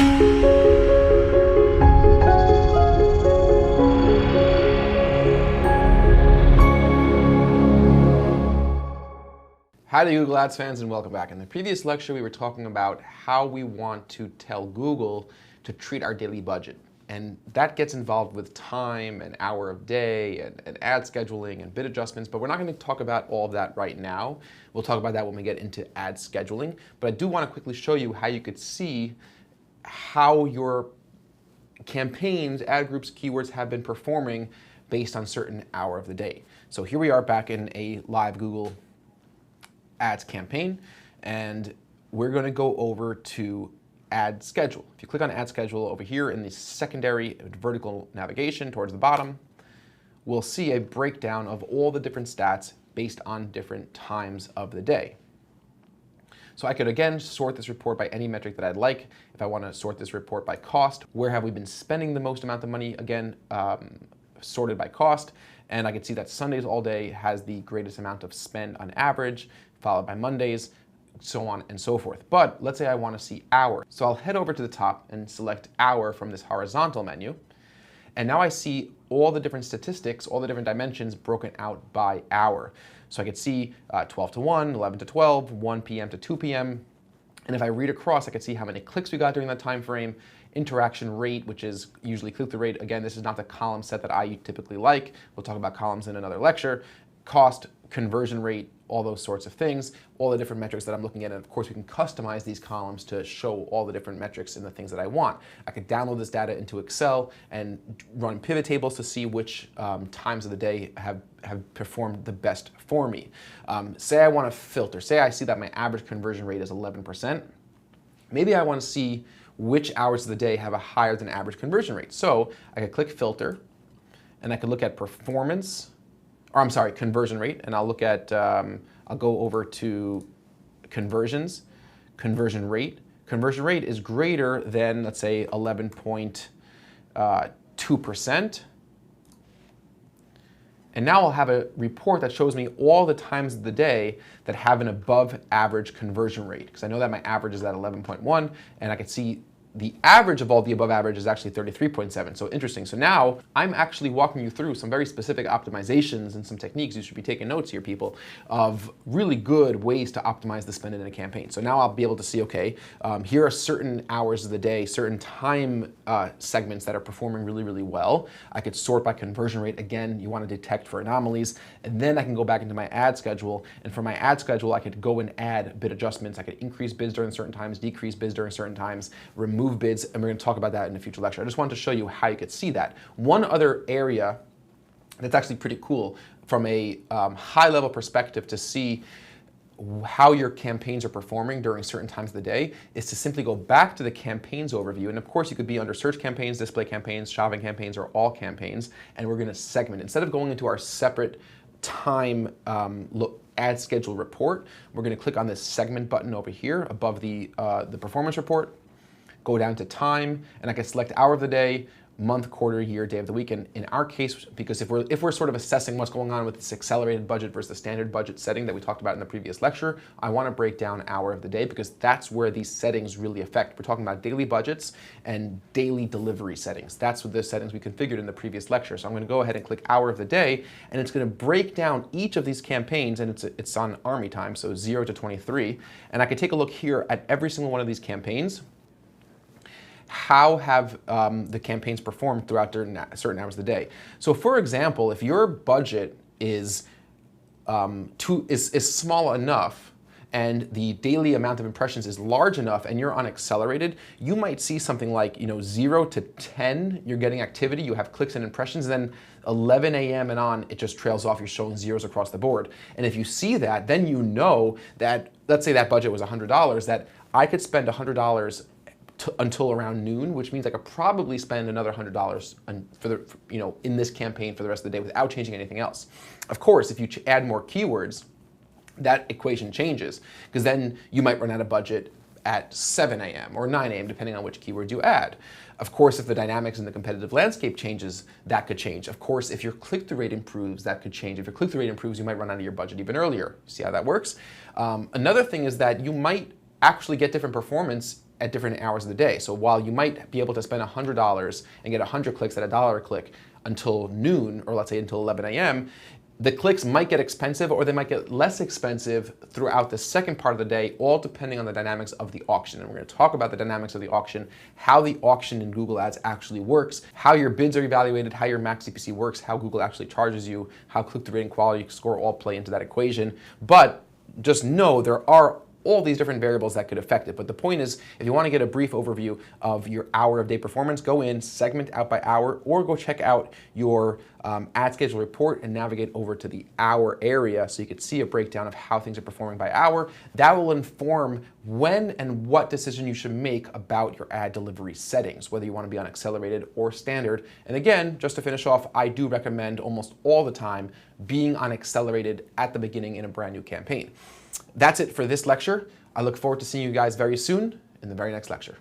Howdy Google Ads fans, and welcome back. In the previous lecture we were talking about how we want to tell Google to treat our daily budget. And that gets involved with time and hour of day and ad scheduling and bid adjustments, but we're not going to talk about all of that right now. We'll talk about that when we get into ad scheduling. But I do want to quickly show you how you could see how your campaigns, ad groups, keywords have been performing based on certain hour of the day. So here we are back in a live Google Ads campaign, and we're going to go over to Ad Schedule. If you click on Ad Schedule over here in the secondary vertical navigation towards the bottom, we'll see a breakdown of all the different stats based on different times of the day. So I could again sort this report by any metric that I'd like. If I want to sort this report by cost, where have we been spending the most amount of money, again, sorted by cost. And I can see that Sundays all day has the greatest amount of spend on average, followed by Mondays, so on and so forth. But let's say I want to see hour. So I'll head over to the top and select hour from this horizontal menu. And now I see all the different statistics, all the different dimensions broken out by hour. So I could see 12 to 1, 11 to 12, 1 p.m. to 2 p.m. And if I read across, I could see how many clicks we got during that time frame, interaction rate, which is usually click-through rate. Again, this is not the column set that I typically like. We'll talk about columns in another lecture. Cost, conversion rate, all those sorts of things, all the different metrics that I'm looking at. And of course, we can customize these columns to show all the different metrics and the things that I want. I could download this data into Excel and run pivot tables to see which times of the day have performed the best for me. Say I want to filter. Say I see that my average conversion rate is 11%. Maybe I want to see which hours of the day have a higher than average conversion rate. So I could click filter, and I could look at performance, or I'm sorry, conversion rate, and I'll look at, I'll go over to conversions, conversion rate. Conversion rate is greater than, let's say, 11.2%. And now I'll have a report that shows me all the times of the day that have an above average conversion rate, because I know that my average is at 11.1, and I can see the average of all the above average is actually 33.7. So interesting. So now I'm actually walking you through some very specific optimizations and some techniques. You should be taking notes here, people, of really good ways to optimize the spend in a campaign. So now I'll be able to see, okay, here are certain hours of the day, certain time segments that are performing really, really well. I could sort by conversion rate. Again, you want to detect for anomalies. And then I can go back into my ad schedule. And for my ad schedule, I could go and add bid adjustments. I could increase bids during certain times, decrease bids during certain times, remove bids, and we're going to talk about that in a future lecture. I just wanted to show you how you could see that. One other area that's actually pretty cool from a high-level perspective to see how your campaigns are performing during certain times of the day is to simply go back to the campaigns overview. And of course, you could be under search campaigns, display campaigns, shopping campaigns, or all campaigns, and we're going to segment. Instead of going into our separate time ad schedule report, we're going to click on this segment button over here above the performance report, go down to time, and I can select hour of the day, month, quarter, year, day of the week. And in our case, because if we're sort of assessing what's going on with this accelerated budget versus the standard budget setting that we talked about in the previous lecture, I want to break down hour of the day because that's where these settings really affect. We're talking about daily budgets and daily delivery settings. That's what the settings we configured in the previous lecture. So I'm going to go ahead and click hour of the day, and it's going to break down each of these campaigns, and it's on army time, so 0 to 23. And I can take a look here at every single one of these campaigns. How have the campaigns performed throughout certain hours of the day? So for example, if your budget is small enough and the daily amount of impressions is large enough and you're on accelerated, you might see something like 0 to 10, you're getting activity, you have clicks and impressions, then 11 a.m. and on, it just trails off, you're showing zeros across the board. And if you see that, then you know that, let's say that budget was $100, that I could spend $100 until around noon, which means I could probably spend another $100 in this campaign for the rest of the day without changing anything else. Of course, if you add more keywords, that equation changes, because then you might run out of budget at 7 a.m. or 9 a.m. depending on which keyword you add. Of course, if the dynamics in the competitive landscape changes, that could change. Of course, if your click-through rate improves, that could change. If your click-through rate improves, you might run out of your budget even earlier. See how that works? Another thing is that you might actually get different performance at different hours of the day. So while you might be able to spend $100 and get 100 clicks at $1 a click until noon, or let's say until 11 a.m., the clicks might get expensive or they might get less expensive throughout the second part of the day, all depending on the dynamics of the auction. And we're going to talk about the dynamics of the auction, how the auction in Google Ads actually works, how your bids are evaluated, how your max CPC works, how Google actually charges you, how click-through rate and quality score all play into that equation. But just know there are all these different variables that could affect it. But the point is, if you want to get a brief overview of your hour of day performance, go in, segment out by hour, or go check out your ad schedule report and navigate over to the hour area so you can see a breakdown of how things are performing by hour. That will inform when and what decision you should make about your ad delivery settings, whether you want to be on accelerated or standard. And again, just to finish off, I do recommend almost all the time being on accelerated at the beginning in a brand new campaign. That's it for this lecture. I look forward to seeing you guys very soon in the very next lecture.